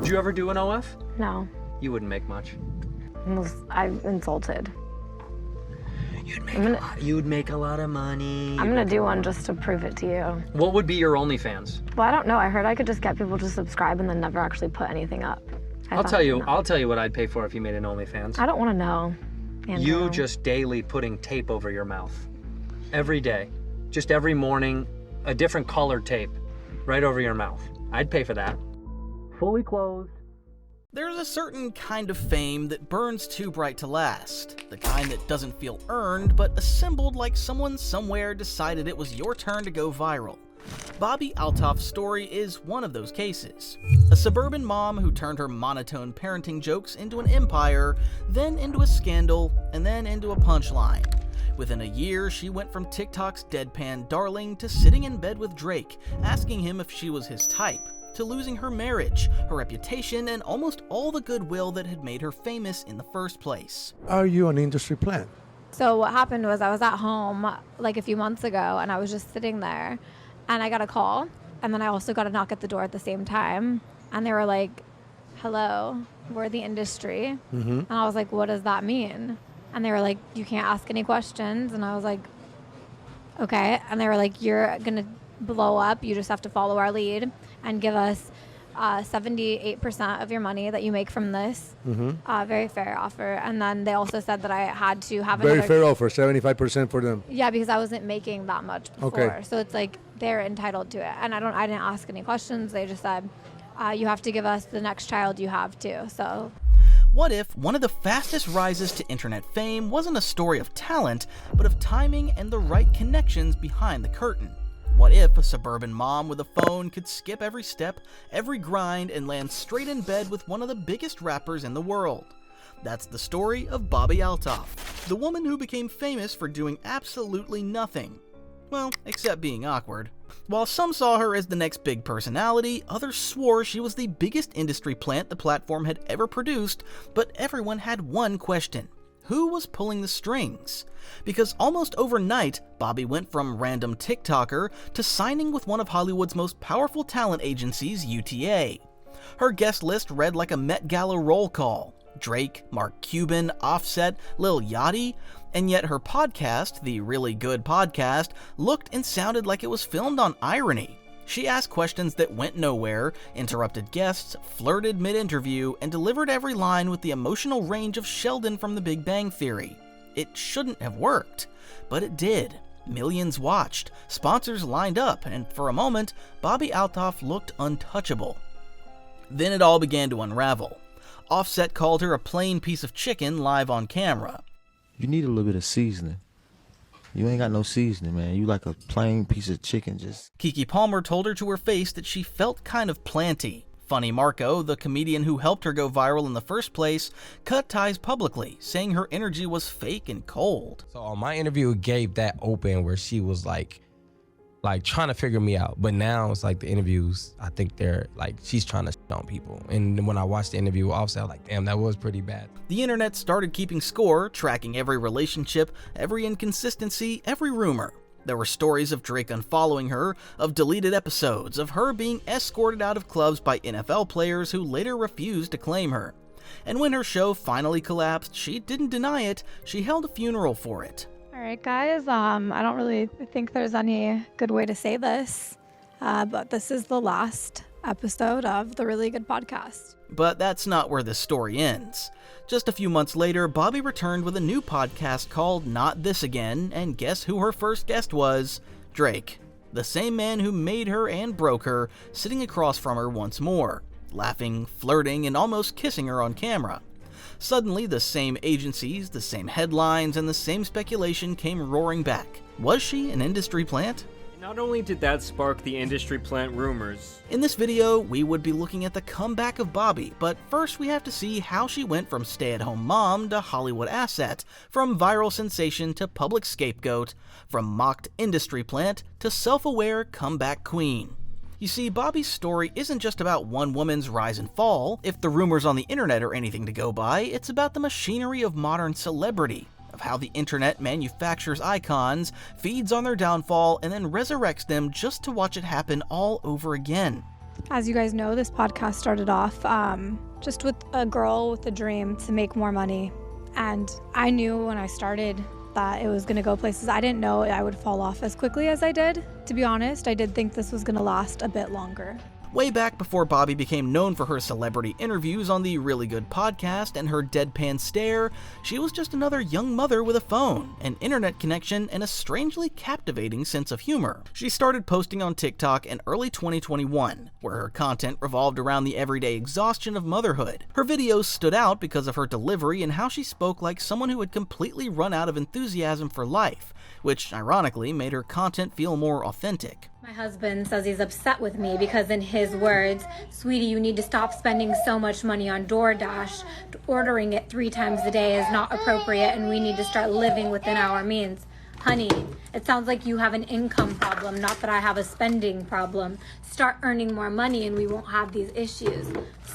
you ever do an OF? No. You wouldn't make much. I'm insulted. You'd make a lot of money. I'm gonna do one just to prove it to you. What would be your OnlyFans? Well, I don't know. I heard I could just get people to subscribe and then never actually put anything up. I'll tell you what I'd pay for if you made an OnlyFans. I don't want to know. Andrew. You just daily putting tape over your mouth. Every day. Just every morning, a different colored tape right over your mouth. I'd pay for that. Fully clothed. There's a certain kind of fame that burns too bright to last. The kind that doesn't feel earned, but assembled like someone somewhere decided it was your turn to go viral. Bobbi Althoff's story is one of those cases. A suburban mom who turned her monotone parenting jokes into an empire, then into a scandal, and then into a punchline. Within a year, she went from TikTok's deadpan darling to sitting in bed with Drake, asking him if she was his type, to losing her marriage, her reputation, and almost all the goodwill that had made her famous in the first place. Are you an industry plant? So what happened was I was at home like a few months ago and I was just sitting there and I got a call and then I also got a knock at the door at the same time and they were like, hello, we're the industry. And I was like, what does that mean? And they were like, you can't ask any questions. And I was like, okay. And they were like, you're gonna blow up. You just have to follow our lead and give us 78% of your money that you make from this. Very fair offer. And then they also said that I had to have Very fair offer, 75% for them. Yeah, because I wasn't making that much before. Okay. So it's like they're entitled to it. And I didn't ask any questions. They just said, you have to give us the next child you have too. So what if one of the fastest rises to internet fame wasn't a story of talent, but of timing and the right connections behind the curtain? What if a suburban mom with a phone could skip every step, every grind, and land straight in bed with one of the biggest rappers in the world? That's the story of Bobbi Althoff, the woman who became famous for doing absolutely nothing. Well, except being awkward. While some saw her as the next big personality, others swore she was the biggest industry plant the platform had ever produced, but everyone had one question. Who was pulling the strings? Because almost overnight, Bobbi went from random TikToker to signing with one of Hollywood's most powerful talent agencies, UTA. Her guest list read like a Met Gala roll call. Drake, Mark Cuban, Offset, Lil Yachty, and yet her podcast, The Really Good Podcast, looked and sounded like it was filmed on irony. She asked questions that went nowhere, interrupted guests, flirted mid-interview, and delivered every line with the emotional range of Sheldon from The Big Bang Theory. It shouldn't have worked, but it did. Millions watched, sponsors lined up, and for a moment, Bobbi Althoff looked untouchable. Then it all began to unravel. Offset called her a plain piece of chicken live on camera. You need a little bit of seasoning. You ain't got no seasoning, man. You like a plain piece of chicken just... Keke Palmer told her to her face that she felt kind of planty. Funny Marco, the comedian who helped her go viral in the first place, cut ties publicly, saying her energy was fake and cold. So on my interview, it gave that open where she was like trying to figure me out. But now it's like the interviews, I think they're like, she's trying to shit on people. And when I watched the interview with Offset, I was like, damn, that was pretty bad. The internet started keeping score, tracking every relationship, every inconsistency, every rumor. There were stories of Drake unfollowing her, of deleted episodes, of her being escorted out of clubs by NFL players who later refused to claim her. And when her show finally collapsed, she didn't deny it, she held a funeral for it. all right, guys, I don't really think there's any good way to say this, but this is the last episode of the Really Good Podcast. But that's not where this story ends. Just a few months later, Bobbi returned with a new podcast called Not This Again, and guess who her first guest was? Drake. The same man who made her and broke her, sitting across from her once more, laughing, flirting, and almost kissing her on camera. Suddenly, the same agencies, the same headlines, and the same speculation came roaring back. Was she an industry plant? Not only did that spark the industry plant rumors. In this video, we would be looking at the comeback of Bobbi, but first we have to see how she went from stay-at-home mom to Hollywood asset, from viral sensation to public scapegoat, from mocked industry plant to self-aware comeback queen. You see, Bobbi's story isn't just about one woman's rise and fall. If the rumors on the internet are anything to go by, it's about the machinery of modern celebrity, of how the internet manufactures icons, feeds on their downfall, and then resurrects them just to watch it happen all over again. As you guys know, this podcast started off just with a girl with a dream to make more money. And I knew when I started that it was going to go places. I didn't know I would fall off as quickly as I did. To be honest, I did think this was going to last a bit longer. Way back before Bobbi became known for her celebrity interviews on the Really Good podcast and her deadpan stare, she was just another young mother with a phone, an internet connection, and a strangely captivating sense of humor. She started posting on TikTok in early 2021, where her content revolved around the everyday exhaustion of motherhood. Her videos stood out because of her delivery and how she spoke like someone who had completely run out of enthusiasm for life, which ironically made her content feel more authentic. My husband says he's upset with me because in his words, "Sweetie, you need to stop spending so much money on DoorDash. Ordering it 3 times a day is not appropriate and we need to start living within our means." Honey, it sounds like you have an income problem, not that I have a spending problem. Start earning more money and we won't have these issues.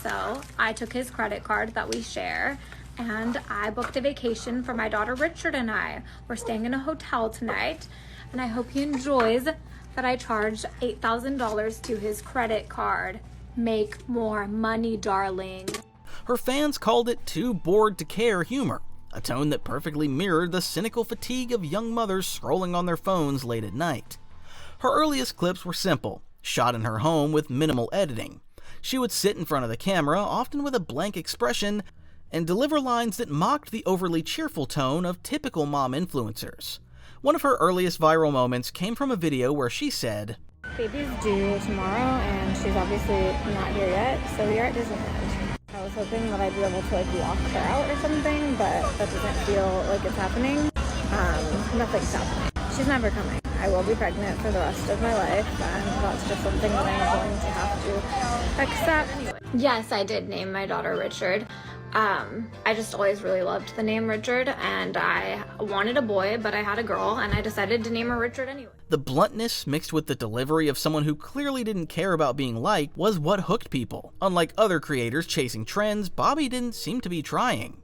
So I took his credit card that we share and I booked a vacation for my daughter Richard and I. We're staying in a hotel tonight and I hope he enjoys that I charged $8,000 to his credit card. Make more money, darling. Her fans called it too bored to care humor, a tone that perfectly mirrored the cynical fatigue of young mothers scrolling on their phones late at night. Her earliest clips were simple, shot in her home with minimal editing. She would sit in front of the camera, often with a blank expression, and deliver lines that mocked the overly cheerful tone of typical mom influencers. One of her earliest viral moments came from a video where she said, Baby's due tomorrow and she's obviously not here yet, so we are at Disneyland. I was hoping that I'd be able to walk her out or something, but that doesn't feel like it's happening. Nothing's happening. She's never coming. I will be pregnant for the rest of my life, and that's just something that I'm going to have to accept. Yes, I did name my daughter Richard. I just always really loved the name Richard, and I wanted a boy, but I had a girl, and I decided to name her Richard anyway. The bluntness mixed with the delivery of someone who clearly didn't care about being liked was what hooked people. Unlike other creators chasing trends, Bobbi didn't seem to be trying.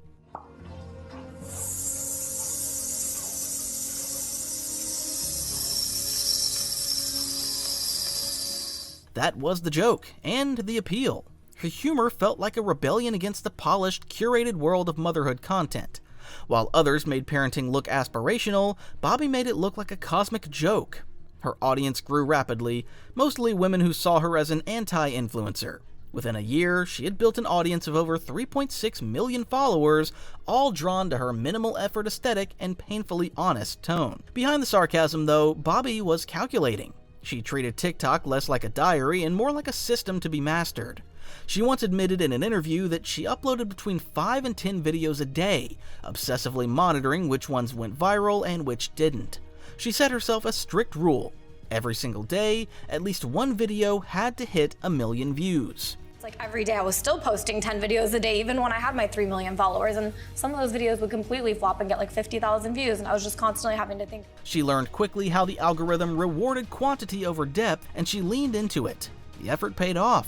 That was the joke, and the appeal. Her humor felt like a rebellion against the polished, curated world of motherhood content. While others made parenting look aspirational, Bobbi made it look like a cosmic joke. Her audience grew rapidly, mostly women who saw her as an anti-influencer. Within a year, she had built an audience of over 3.6 million followers, all drawn to her minimal effort aesthetic and painfully honest tone. Behind the sarcasm, though, Bobbi was calculating. She treated TikTok less like a diary and more like a system to be mastered. She once admitted in an interview that she uploaded between 5 and 10 videos a day, obsessively monitoring which ones went viral and which didn't. She set herself a strict rule. Every single day, at least one video had to hit 1 million views. It's like every day I was still posting 10 videos a day, even when I had my 3 million followers, and some of those videos would completely flop and get like 50,000 views, and I was just constantly having to think. She learned quickly how the algorithm rewarded quantity over depth, and she leaned into it. The effort paid off.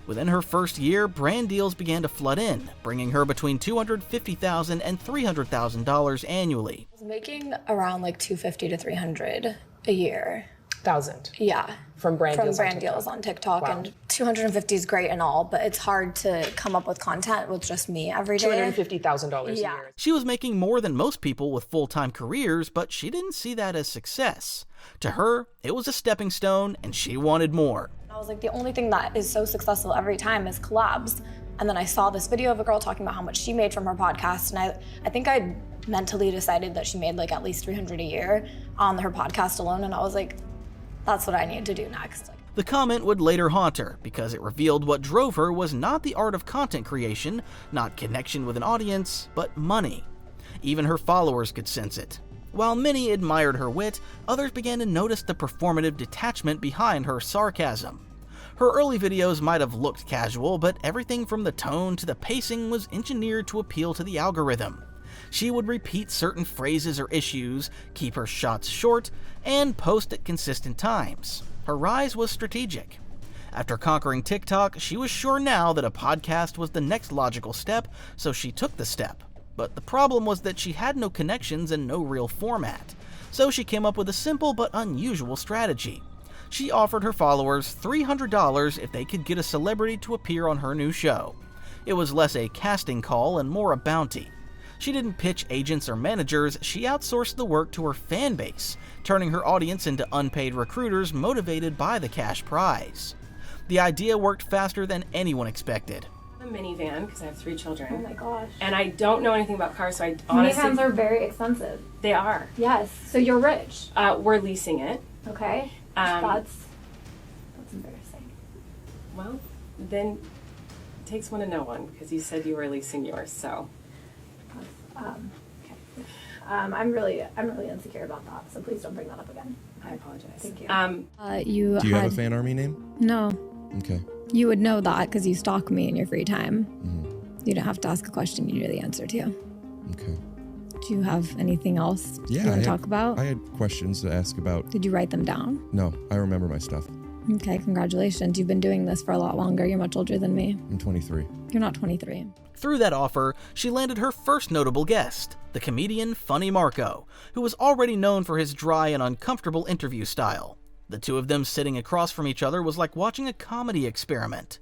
Within her first year, brand deals began to flood in, bringing her between $250,000 and $300,000 annually. I was making around like $250 to $300 a year. $1,000? Yeah. From brand deals on TikTok. Wow. And 250 is great and all, but it's hard to come up with content with just me every day. $250,000 a year. She was making more than most people with full-time careers, but she didn't see that as success. To her, it was a stepping stone, and she wanted more. I was like, the only thing that is so successful every time is collabs. And then I saw this video of a girl talking about how much she made from her podcast, and I think I mentally decided that she made like at least $300 a year on her podcast alone, and I was like, that's what I need to do next. The comment would later haunt her because it revealed what drove her was not the art of content creation, not connection with an audience, but money. Even her followers could sense it. While many admired her wit, others began to notice the performative detachment behind her sarcasm. Her early videos might have looked casual, but everything from the tone to the pacing was engineered to appeal to the algorithm. She would repeat certain phrases or issues, keep her shots short, and post at consistent times. Her rise was strategic. After conquering TikTok, she was sure now that a podcast was the next logical step, so she took the step. But the problem was that she had no connections and no real format. So she came up with a simple but unusual strategy. She offered her followers $300 if they could get a celebrity to appear on her new show. It was less a casting call and more a bounty. She didn't pitch agents or managers, she outsourced the work to her fan base, turning her audience into unpaid recruiters motivated by the cash prize. The idea worked faster than anyone expected. A minivan, because I have 3 children. Oh my gosh. And I don't know anything about cars, so I honestly... Minivans are very expensive. They are. Yes. So you're rich. We're leasing it. Okay. That's embarrassing. Well, then it takes one to know one, because you said you were leasing yours, so... Okay. I'm really insecure about that, so please don't bring that up again. I apologize. Thank you. Do you have a fan army name? No. Okay. You would know that because you stalk me in your free time. Mm-hmm. You don't have to ask a question you know the answer to. Okay. Do you have anything else you want to talk about? I had questions to ask about. Did you write them down? No, I remember my stuff. Okay, congratulations. You've been doing this for a lot longer. You're much older than me. I'm 23. You're not 23. Through that offer, she landed her first notable guest, the comedian Funny Marco, who was already known for his dry and uncomfortable interview style. The two of them sitting across from each other was like watching a comedy experiment.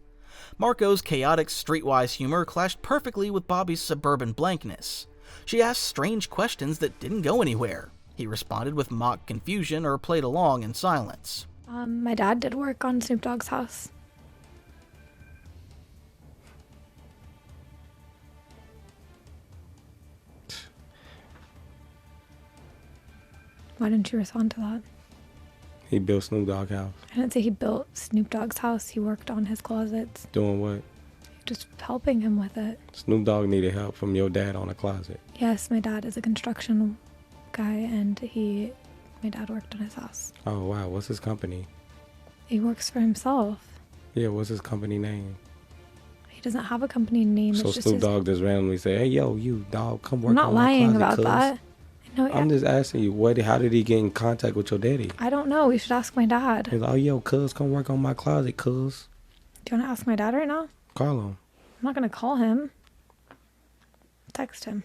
Marco's chaotic, streetwise humor clashed perfectly with Bobbi's suburban blankness. She asked strange questions that didn't go anywhere. He responded with mock confusion or played along in silence. My dad did work on Snoop Dogg's house. Why didn't you respond to that? He built Snoop Dogg house. I didn't say he built Snoop Dogg's house. He worked on his closets. Doing what? Just helping him with it. Snoop Dogg needed help from your dad on a closet. Yes, my dad is a construction guy, and my dad worked on his house. Oh, wow. What's his company? He works for himself. Yeah, what's his company name? He doesn't have a company name. So it's just Snoop Dogg just randomly say, hey, yo, you dog, come work I'm on not my lying closet, about that. No, I'm just asking you, how did he get in contact with your daddy? I don't know. We should ask my dad. He's like, oh, yo, cuz, come work on my closet, cuz. Do you want to ask my dad right now? Call him. I'm not going to call him. Text him.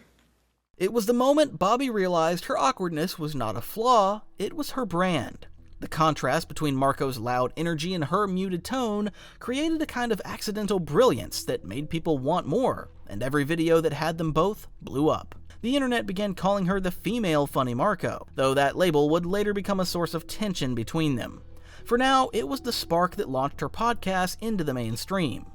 It was the moment Bobbi realized her awkwardness was not a flaw, it was her brand. The contrast between Marco's loud energy and her muted tone created a kind of accidental brilliance that made people want more, and every video that had them both blew up. The internet began calling her the female Funny Marco, though that label would later become a source of tension between them. For now, it was the spark that launched her podcast into the mainstream.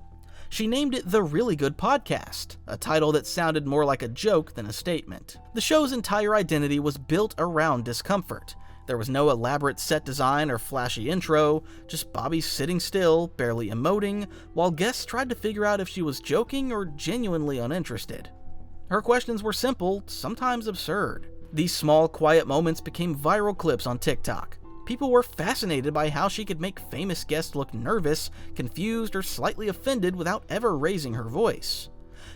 She named it The Really Good Podcast, a title that sounded more like a joke than a statement. The show's entire identity was built around discomfort. There was no elaborate set design or flashy intro, just Bobbi sitting still, barely emoting, while guests tried to figure out if she was joking or genuinely uninterested. Her questions were simple, sometimes absurd. These small, quiet moments became viral clips on TikTok. People were fascinated by how she could make famous guests look nervous, confused, or slightly offended without ever raising her voice.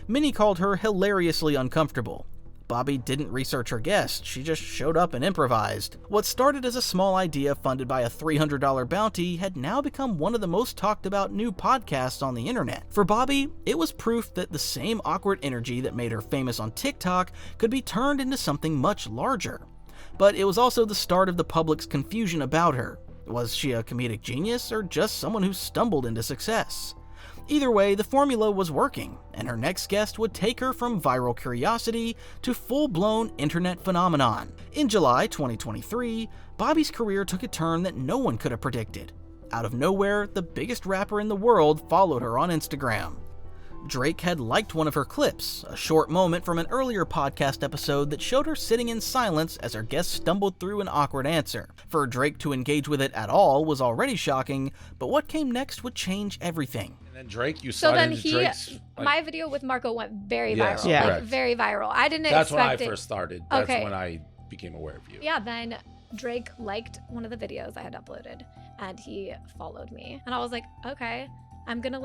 Many called her hilariously uncomfortable. Bobbi didn't research her guests, she just showed up and improvised. What started as a small idea funded by a $300 bounty had now become one of the most talked about new podcasts on the internet. For Bobbi, it was proof that the same awkward energy that made her famous on TikTok could be turned into something much larger. But it was also the start of the public's confusion about her. Was she a comedic genius or just someone who stumbled into success? Either way, the formula was working, and her next guest would take her from viral curiosity to full-blown internet phenomenon. In July 2023, Bobbi's career took a turn that no one could have predicted. Out of nowhere, the biggest rapper in the world followed her on Instagram. Drake had liked one of her clips, a short moment from an earlier podcast episode that showed her sitting in silence as her guest stumbled through an awkward answer. For Drake to engage with it at all was already shocking, but what came next would change everything. And then Drake, you So saw then Drake's, my video with Marco went very Yes, viral. yeah. Like, correct. very viral. I didn't That's when expect I it. first started. That's Okay. when I became aware of you. Yeah, then Drake liked one of the videos I had uploaded, and he followed me. And I was like, okay, I'm gonna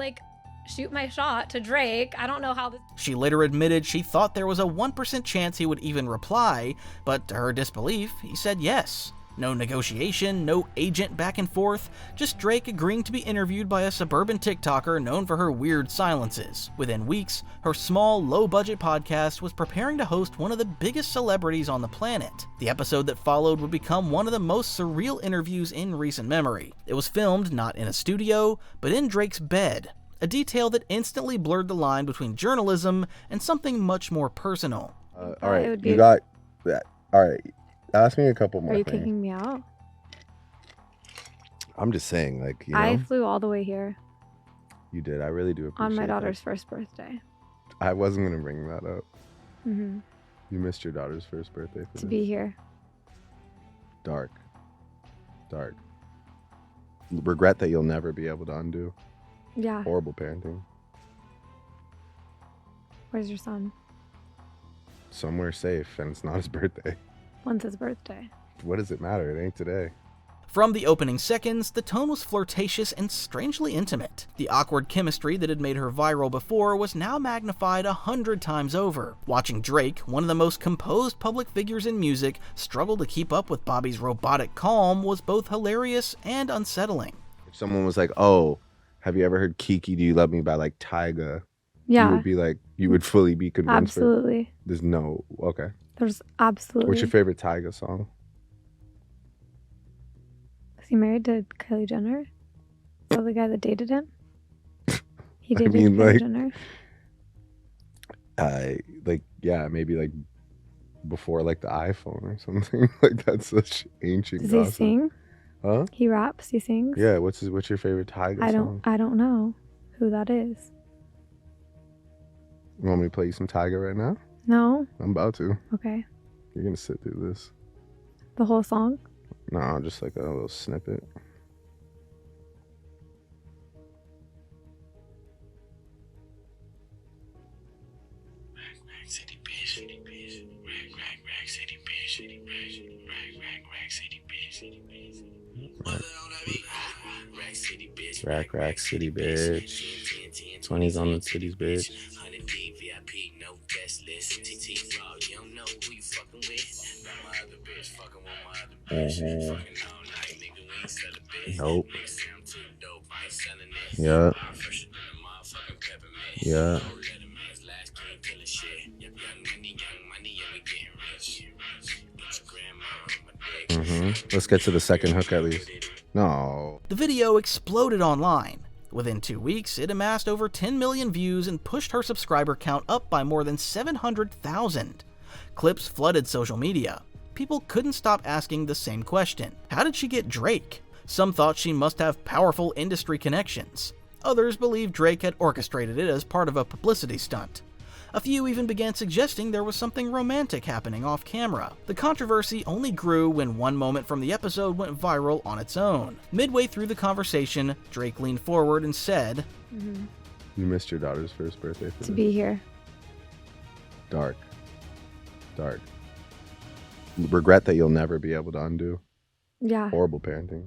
shoot my shot to Drake. I don't know how this... She later admitted she thought there was a 1% chance he would even reply, but to her disbelief, he said yes. No negotiation, no agent back and forth, just Drake agreeing to be interviewed by a suburban TikToker known for her weird silences. Within weeks, her small, low-budget podcast was preparing to host one of the biggest celebrities on the planet. The episode that followed would become one of the most surreal interviews in recent memory. It was filmed not in a studio, but in Drake's bed, a detail that instantly blurred the line between journalism and something much more personal. All right, you got that. All right, ask me a couple more Are you things. kicking me out? I'm just saying, like, you know, I flew all the way here you did. I really do appreciate on my that. daughter's first birthday. I wasn't gonna bring that up. Mm-hmm. You missed your daughter's first birthday for To this. be here. Dark. Regret that you'll never be able to undo. Yeah. Horrible parenting. Where's your son? Somewhere safe, and it's not his birthday. When's his birthday? What does it matter? It ain't today. From the opening seconds, the tone was flirtatious and strangely intimate. The awkward chemistry that had made her viral before was now magnified 100 times over. Watching Drake, one of the most composed public figures in music, struggle to keep up with Bobbi's robotic calm was both hilarious and unsettling. If someone was like, "Oh, have you ever heard Keke Do You Love Me" by like Tyga? Yeah. You would be like, you would fully be convinced. Absolutely. There's no, okay. There's absolutely. What's your favorite Tyga song? Is he married to Kylie Jenner? Is that the guy that dated him? He dated mean, Kylie like, Jenner. Like, yeah, maybe like before like the iPhone or something. Like, that's such ancient Does gossip. he sing? Huh? He raps. He sings. Yeah. What's your favorite Tyga song? I don't know who that is. You want me to play you some Tyga right now? No. I'm about to. Okay. You're gonna sit through this. The whole song. No, just like a little snippet. Rack city bitch. 20s on the titties bitch. Nope. Yeah. Yeah. Let's get to the second hook at least. No. The video exploded online. Within 2 weeks, it amassed over 10 million views and pushed her subscriber count up by more than 700,000. Clips flooded social media. People couldn't stop asking the same question. How did she get Drake? Some thought she must have powerful industry connections. Others believed Drake had orchestrated it as part of a publicity stunt. A few even began suggesting there was something romantic happening off camera. The controversy only grew when one moment from the episode went viral on its own. Midway through the conversation, Drake leaned forward and said, You missed your daughter's first birthday for To this. be here. Dark. Regret that you'll never be able to undo. Yeah. Horrible parenting.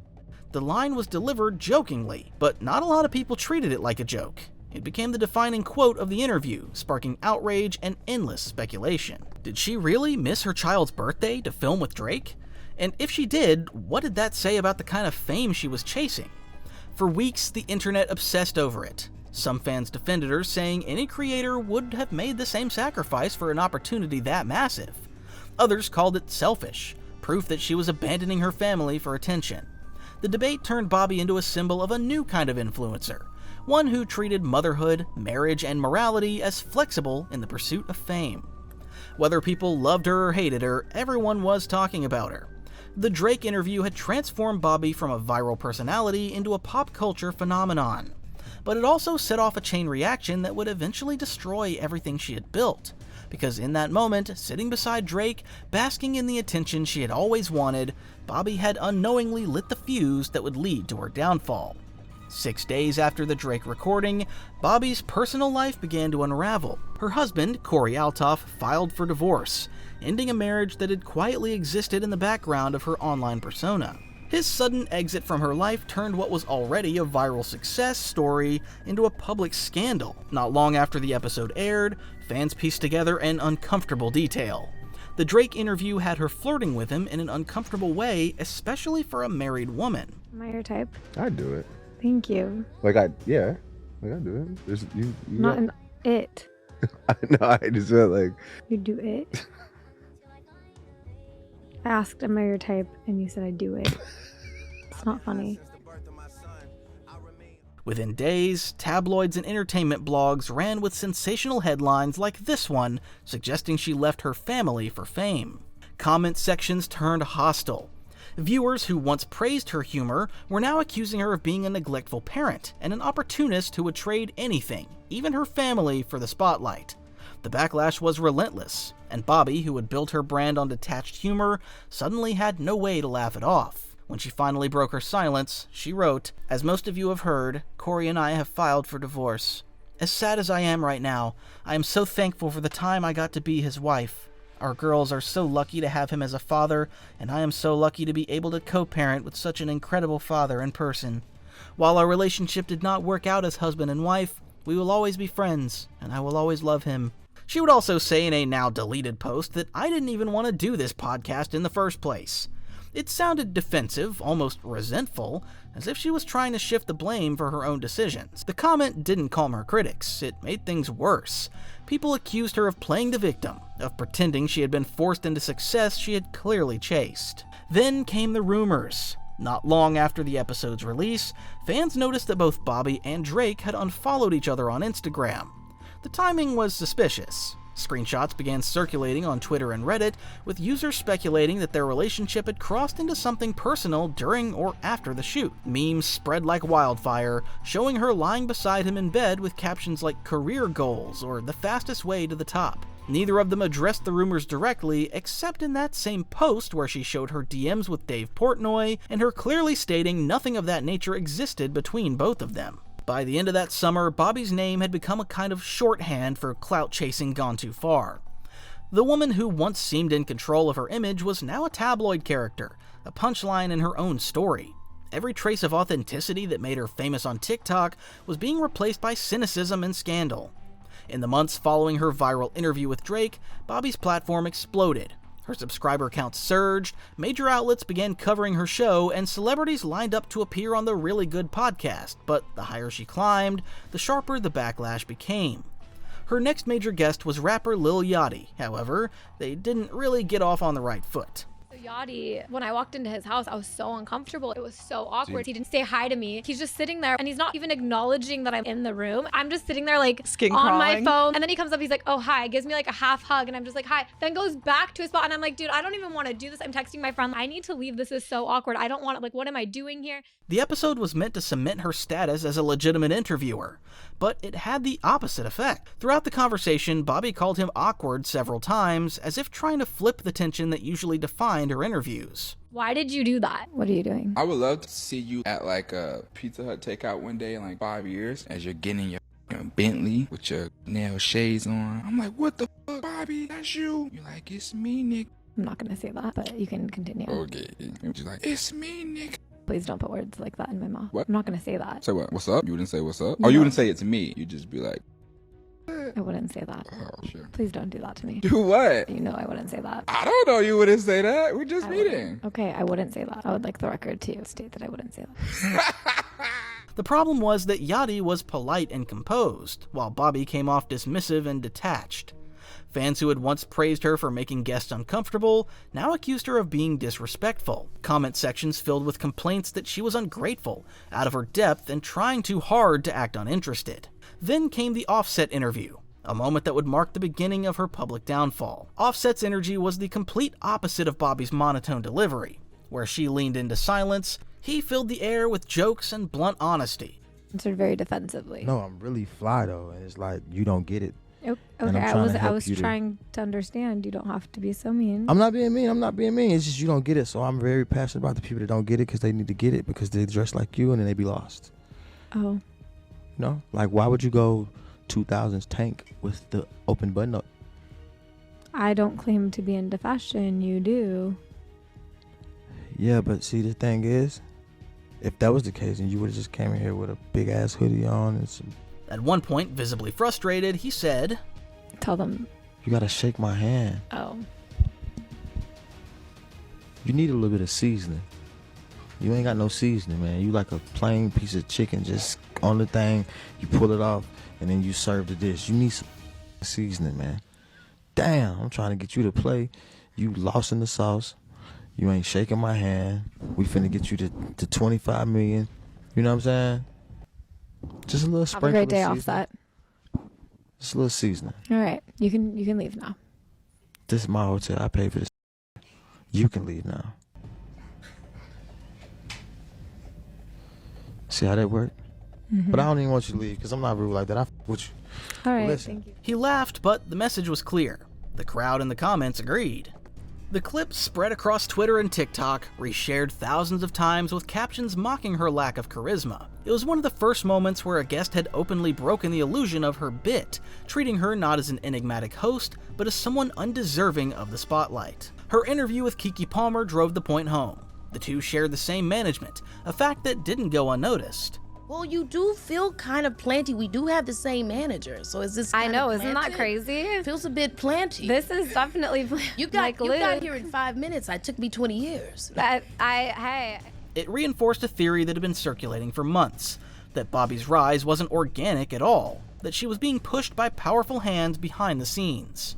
The line was delivered jokingly, but not a lot of people treated it like a joke. It became the defining quote of the interview, sparking outrage and endless speculation. Did she really miss her child's birthday to film with Drake? And if she did, what did that say about the kind of fame she was chasing? For weeks, the internet obsessed over it. Some fans defended her, saying any creator would have made the same sacrifice for an opportunity that massive. Others called it selfish, proof that she was abandoning her family for attention. The debate turned Bobbi into a symbol of a new kind of influencer, one who treated motherhood, marriage, and morality as flexible in the pursuit of fame. Whether people loved her or hated her, everyone was talking about her. The Drake interview had transformed Bobbi from a viral personality into a pop culture phenomenon. But it also set off a chain reaction that would eventually destroy everything she had built. Because in that moment, sitting beside Drake, basking in the attention she had always wanted, Bobbi had unknowingly lit the fuse that would lead to her downfall. 6 days after the Drake recording, Bobbi's personal life began to unravel. Her husband, Bobbi Althoff, filed for divorce, ending a marriage that had quietly existed in the background of her online persona. His sudden exit from her life turned what was already a viral success story into a public scandal. Not long after the episode aired, fans pieced together an uncomfortable detail. The Drake interview had her flirting with him in an uncomfortable way, especially for a married woman. Am I your type? I'd do it. Thank you. I'd do it. There's, you Not an it. I know, I just felt like... You do it? I asked, am I your type? And you said I do it. It's not funny. Within days, tabloids and entertainment blogs ran with sensational headlines like this one, suggesting she left her family for fame. Comment sections turned hostile. Viewers who once praised her humor were now accusing her of being a neglectful parent and an opportunist who would trade anything, even her family, for the spotlight. The backlash was relentless, and Bobbi, who had built her brand on detached humor, suddenly had no way to laugh it off. When she finally broke her silence, she wrote, "As most of you have heard, Corey and I have filed for divorce. As sad as I am right now, I am so thankful for the time I got to be his wife. Our girls are so lucky to have him as a father, and I am so lucky to be able to co-parent with such an incredible father in person. While our relationship did not work out as husband and wife, we will always be friends, and I will always love him." She would also say in a now-deleted post that I didn't even want to do this podcast in the first place. It sounded defensive, almost resentful, as if she was trying to shift the blame for her own decisions. The comment didn't calm her critics, it made things worse. People accused her of playing the victim, of pretending she had been forced into success she had clearly chased. Then came the rumors. Not long after the episode's release, fans noticed that both Bobbi and Drake had unfollowed each other on Instagram. The timing was suspicious. Screenshots began circulating on Twitter and Reddit, with users speculating that their relationship had crossed into something personal during or after the shoot. Memes spread like wildfire, showing her lying beside him in bed with captions like "career goals" or "the fastest way to the top." Neither of them addressed the rumors directly, except in that same post where she showed her DMs with Dave Portnoy, and her clearly stating nothing of that nature existed between both of them. By the end of that summer, Bobbi's name had become a kind of shorthand for clout chasing gone too far. The woman who once seemed in control of her image was now a tabloid character, a punchline in her own story. Every trace of authenticity that made her famous on TikTok was being replaced by cynicism and scandal. In the months following her viral interview with Drake, Bobbi's platform exploded. Her subscriber count surged, major outlets began covering her show, and celebrities lined up to appear on the Really Good podcast, but the higher she climbed, the sharper the backlash became. Her next major guest was rapper Lil Yachty. However, they didn't really get off on the right foot. Yachty, when I walked into his house, I was so uncomfortable. It was so awkward. He didn't say hi to me. He's just sitting there and he's not even acknowledging that I'm in the room. I'm just sitting there like skin on crawling. my phone. And then he comes up, he's like, "Oh, hi," gives me like a half hug. And I'm just like, "Hi." Then goes back to his spot. And I'm like, dude, I don't even want to do this. I'm texting my friend. I need to leave. This is so awkward. I don't want it. Like, what am I doing here? The episode was meant to cement her status as a legitimate interviewer, but it had the opposite effect. Throughout the conversation, Bobbi called him awkward several times, as if trying to flip the tension that usually defined her interviews. Why did you do that? What are you doing? I would love to see you at like a Pizza Hut takeout one day in like 5 years as you're getting your Bentley with your nail shades on. I'm like, what the fuck, Bobbi? That's you. You're like, it's me, Nick. I'm not going to say that, but you can continue. Okay. You're like, it's me, Nick. Please don't put words like that in my mouth. What? I'm not going to say that. Say what? What's up? You wouldn't say what's up? No. Oh, you wouldn't say it's me. You'd just be like, I wouldn't say that. oh, sure. Please don't do that to me. Do what? You know I wouldn't say that. I don't know. You wouldn't say that. We're just meeting. Okay, I wouldn't say that. I would like the record to state that I wouldn't say that. The problem was that Yachty was polite and composed, while Bobbi came off dismissive and detached. Fans who had once praised her for making guests uncomfortable now accused her of being disrespectful. Comment sections filled with complaints that she was ungrateful, out of her depth, and trying too hard to act uninterested. Then came the Offset interview, a moment that would mark the beginning of her public downfall. Offset's energy was the complete opposite of Bobbi's monotone delivery. Where she leaned into silence, he filled the air with jokes and blunt honesty. Answered very defensively. No, I'm really fly though, and it's like you don't get it. Okay, And I'm I trying was to help I was you to- trying to understand. You don't have to be so mean. I'm not being mean. It's just you don't get it. So I'm very passionate about the people that don't get it because they need to get it because they dress like you and then they be lost. Oh. You know, like why would you go 2000s tank with the open button up? I don't claim to be into fashion. You do. Yeah, but see the thing is, if that was the case, then you would have just came in here with a big ass hoodie on and some. At one point, visibly frustrated, he said, Tell them. You gotta shake my hand. Oh. You need a little bit of seasoning. You ain't got no seasoning, man. You like a plain piece of chicken just on the thing. You pull it off, and then you serve the dish. You need some seasoning, man. Damn, I'm trying to get you to play. You lost in the sauce. You ain't shaking my hand. We finna get you to 25 million. You know what I'm saying? Just a little sprinkle. Have a great day off that. Just a little seasoning. All right, you can leave now. This is my hotel. I paid for this. You can leave now. See how that worked? But I don't even want you to leave because I'm not rude like that. I f with you. All right, Listen. thank you. He laughed, but the message was clear. The crowd in the comments agreed. The clip spread across Twitter and TikTok, reshared thousands of times with captions mocking her lack of charisma. It was one of the first moments where a guest had openly broken the illusion of her bit, treating her not as an enigmatic host, but as someone undeserving of the spotlight. Her interview with Keke Palmer drove the point home. The two shared the same management, a fact that didn't go unnoticed. Well, you do feel kind of planty. We do have the same manager, so is this? I know, isn't isn't that crazy? Feels a bit planty. This is definitely you got here in 5 minutes. It took me 20 years. It reinforced a theory that had been circulating for months, that Bobbi's rise wasn't organic at all, that she was being pushed by powerful hands behind the scenes.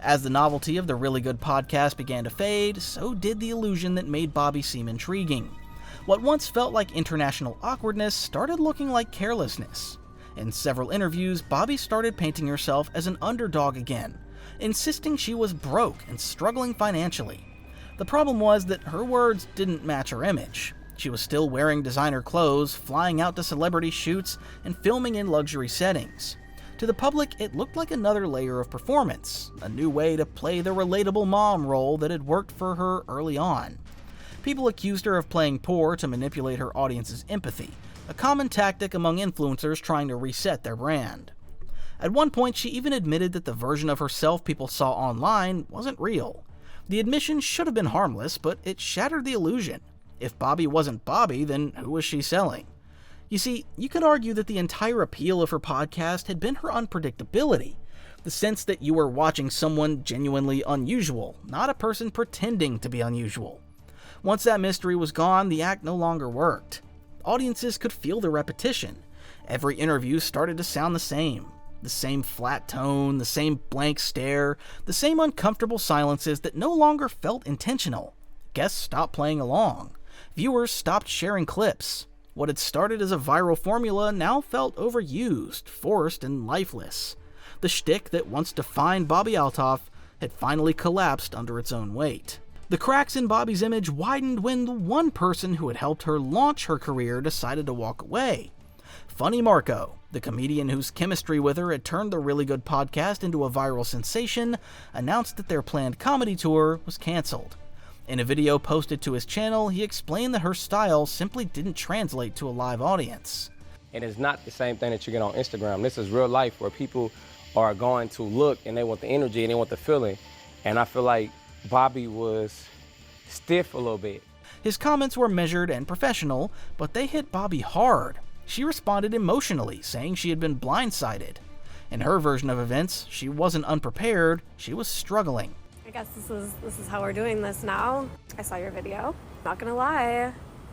As the novelty of the Really Good podcast began to fade, so did the illusion that made Bobbi seem intriguing. What once felt like international awkwardness started looking like carelessness. In several interviews, Bobbi started painting herself as an underdog again, insisting she was broke and struggling financially. The problem was that her words didn't match her image. She was still wearing designer clothes, flying out to celebrity shoots, and filming in luxury settings. To the public, it looked like another layer of performance, a new way to play the relatable mom role that had worked for her early on. People accused her of playing poor to manipulate her audience's empathy, a common tactic among influencers trying to reset their brand. At one point, she even admitted that the version of herself people saw online wasn't real. The admission should have been harmless, but it shattered the illusion. If Bobbi wasn't Bobbi, then who was she selling? You see, you could argue that the entire appeal of her podcast had been her unpredictability, the sense that you were watching someone genuinely unusual, not a person pretending to be unusual. Once that mystery was gone, the act no longer worked. Audiences could feel the repetition. Every interview started to sound the same. The same flat tone, the same blank stare, the same uncomfortable silences that no longer felt intentional. Guests stopped playing along. Viewers stopped sharing clips. What had started as a viral formula now felt overused, forced, and lifeless. The shtick that once defined Bobbi Althoff had finally collapsed under its own weight. The cracks in Bobbi's image widened when the one person who had helped her launch her career decided to walk away. Funny Marco, the comedian whose chemistry with her had turned the Really Good podcast into a viral sensation, announced that their planned comedy tour was canceled. In a video posted to his channel, he explained that her style simply didn't translate to a live audience. And it's not the same thing that you get on Instagram. This is real life where people are going to look and they want the energy and they want the feeling. And I feel like Bobbi was stiff a little bit. His comments were measured and professional, but they hit Bobbi hard. She responded emotionally, saying she had been blindsided. In her version of events, she wasn't unprepared, she was struggling. I guess this is how we're doing this now. I saw your video. Not gonna lie,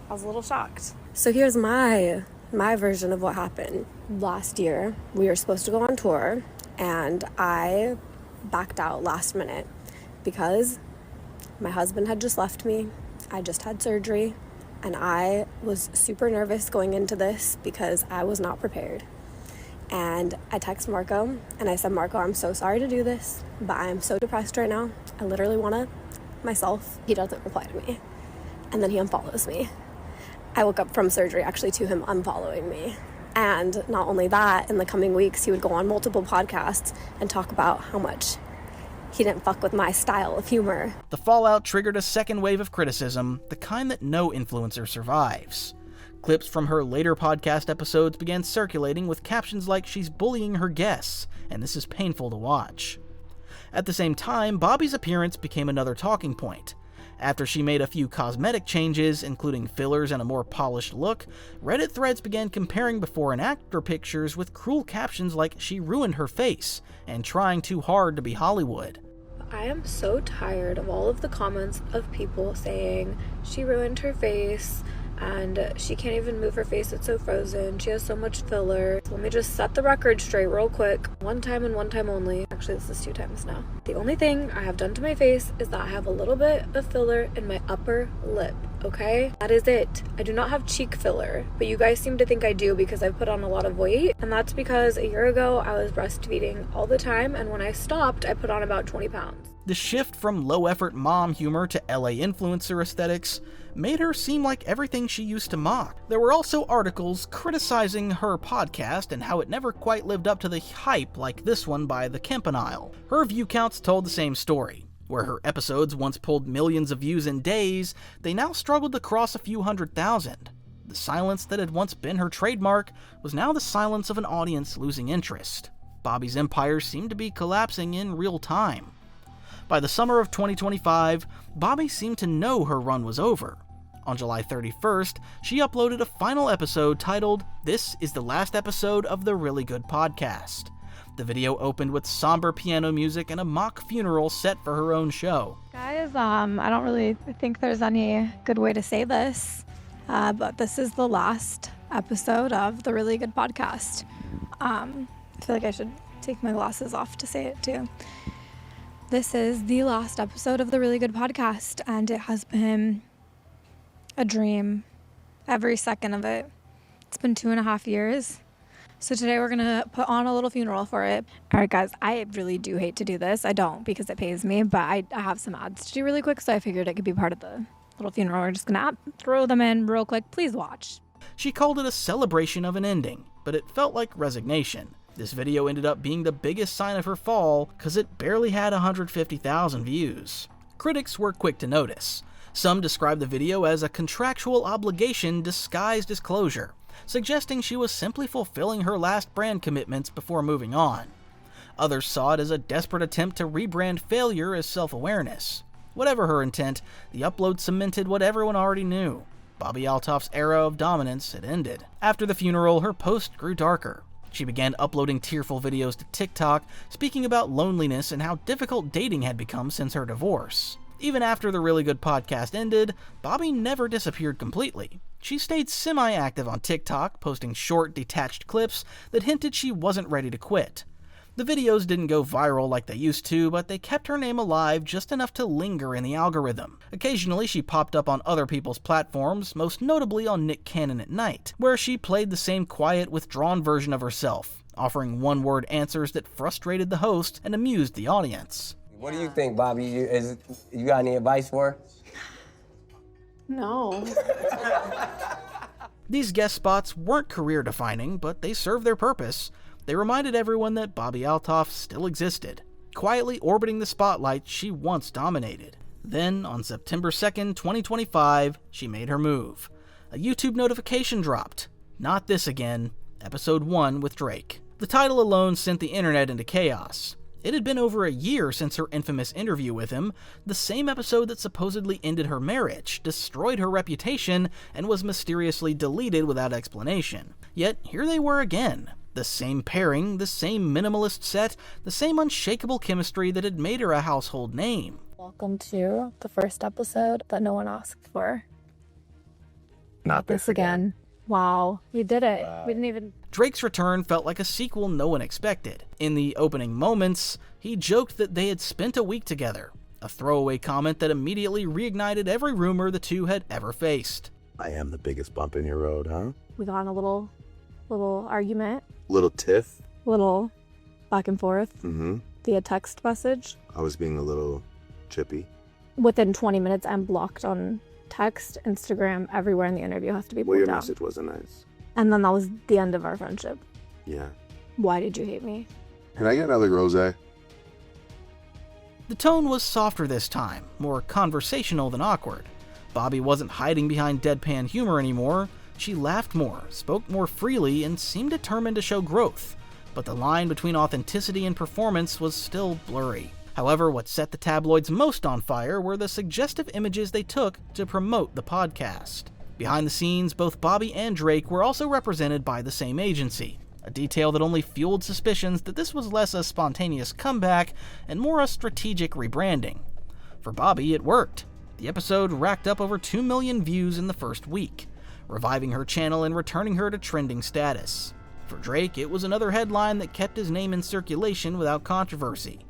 I was a little shocked. So here's my version of what happened. Last year, we were supposed to go on tour, and I backed out last minute because my husband had just left me. I just had surgery, and I was super nervous going into this because I was not prepared. And I texted Marco, and I said, Marco, I'm so sorry to do this, but I am so depressed right now. I literally want to myself. He doesn't reply to me, and then he unfollows me. I woke up from surgery actually to him unfollowing me. And not only that, in the coming weeks, he would go on multiple podcasts and talk about how much he didn't fuck with my style of humor. The fallout triggered a second wave of criticism, the kind that no influencer survives. Clips from her later podcast episodes began circulating with captions like she's bullying her guests, and this is painful to watch. At the same time, Bobbi's appearance became another talking point. After she made a few cosmetic changes, including fillers and a more polished look, Reddit threads began comparing before and after pictures with cruel captions like she ruined her face and trying too hard to be Hollywood. I am so tired of all of the comments of people saying she ruined her face and she can't even move her face, it's so frozen, she has so much filler. Let me just set the record straight real quick. One time and one time only. Actually, this is 2 times now. The only thing I have done to my face is that I have a little bit of filler in my upper lip, okay? That is it. I do not have cheek filler, but you guys seem to think I do because I've put on a lot of weight, and that's because a year ago I was breastfeeding all the time, and when I stopped, I put on about 20 pounds. The shift from low-effort mom humor to LA influencer aesthetics made her seem like everything she used to mock. There were also articles criticizing her podcast and how it never quite lived up to the hype like this one by the Campanile. Her view counts told the same story. Where her episodes once pulled millions of views in days, they now struggled to cross a few 100,000. The silence that had once been her trademark was now the silence of an audience losing interest. Bobbi's empire seemed to be collapsing in real time. By the summer of 2025, Bobbi seemed to know her run was over. On July 31st, she uploaded a final episode titled, "This is the last episode of the Really Good Podcast." The video opened with somber piano music and a mock funeral set for her own show. Guys, I don't really think there's any good way to say this, but this is the last episode of the Really Good Podcast. I feel like I should take my glasses off to say it too. This is the last episode of the Really Good Podcast, and it has been a dream, every second of it. It's been 2.5 years. So today we're gonna put on a little funeral for it. All right, guys, I really do hate to do this. I don't because it pays me, but I have some ads to do really quick, so I figured it could be part of the little funeral. We're just gonna throw them in real quick. Please watch. She called it a celebration of an ending, but it felt like resignation. This video ended up being the biggest sign of her fall because it barely had 150,000 views. Critics were quick to notice. Some described the video as a contractual obligation disguised as closure, suggesting she was simply fulfilling her last brand commitments before moving on. Others saw it as a desperate attempt to rebrand failure as self-awareness. Whatever her intent, the upload cemented what everyone already knew. Bobbi Althoff's era of dominance had ended. After the funeral, her post grew darker. She began uploading tearful videos to TikTok, speaking about loneliness and how difficult dating had become since her divorce. Even after the Really Good Podcast ended, Bobbi never disappeared completely. She stayed semi-active on TikTok, posting short, detached clips that hinted she wasn't ready to quit. The videos didn't go viral like they used to, but they kept her name alive just enough to linger in the algorithm. Occasionally, she popped up on other people's platforms, most notably on Nick Cannon at Night, where she played the same quiet, withdrawn version of herself, offering one-word answers that frustrated the host and amused the audience. What do you think, Bobbi? You got any advice for her? No. These guest spots weren't career-defining, but they served their purpose. They reminded everyone that Bobbi Althoff still existed, quietly orbiting the spotlight she once dominated. Then, on September 2nd, 2025, she made her move. A YouTube notification dropped. Not this again. Episode 1 with Drake. The title alone sent the internet into chaos. It had been over a year since her infamous interview with him, the same episode that supposedly ended her marriage, destroyed her reputation, and was mysteriously deleted without explanation. Yet, here they were again. The same pairing, the same minimalist set, the same unshakable chemistry that had made her a household name. Welcome to the first episode that no one asked for. Not This again. Wow, we did it. Wow. We didn't even... Drake's return felt like a sequel no one expected. In the opening moments, he joked that they had spent a week together, a throwaway comment that immediately reignited every rumor the two had ever faced. I am the biggest bump in your road, huh? We got in a little argument. Little tiff? Little back and forth. Mm-hmm. Via text message. I was being a little chippy. Within 20 minutes, I'm blocked on text, Instagram, everywhere in the interview has to be pulled Well, your down. message wasn't nice. And then that was the end of our friendship. Yeah. Why did you hate me? Can I get another rosé? The tone was softer this time, more conversational than awkward. Bobbi wasn't hiding behind deadpan humor anymore. She laughed more, spoke more freely, and seemed determined to show growth. But the line between authenticity and performance was still blurry. However, what set the tabloids most on fire were the suggestive images they took to promote the podcast. Behind the scenes, both Bobbi and Drake were also represented by the same agency, a detail that only fueled suspicions that this was less a spontaneous comeback and more a strategic rebranding. For Bobbi, it worked. The episode racked up over 2 million views in the first week, reviving her channel and returning her to trending status. For Drake, it was another headline that kept his name in circulation without controversy.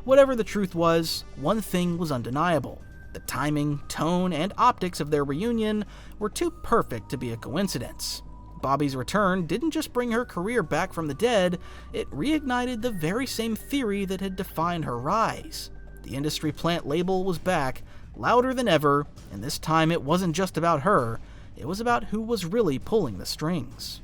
Whatever the truth was, one thing was undeniable. The timing, tone, and optics of their reunion were too perfect to be a coincidence. Bobbi's return didn't just bring her career back from the dead, it reignited the very same theory that had defined her rise. The industry plant label was back, louder than ever, and this time it wasn't just about her, it was about who was really pulling the strings.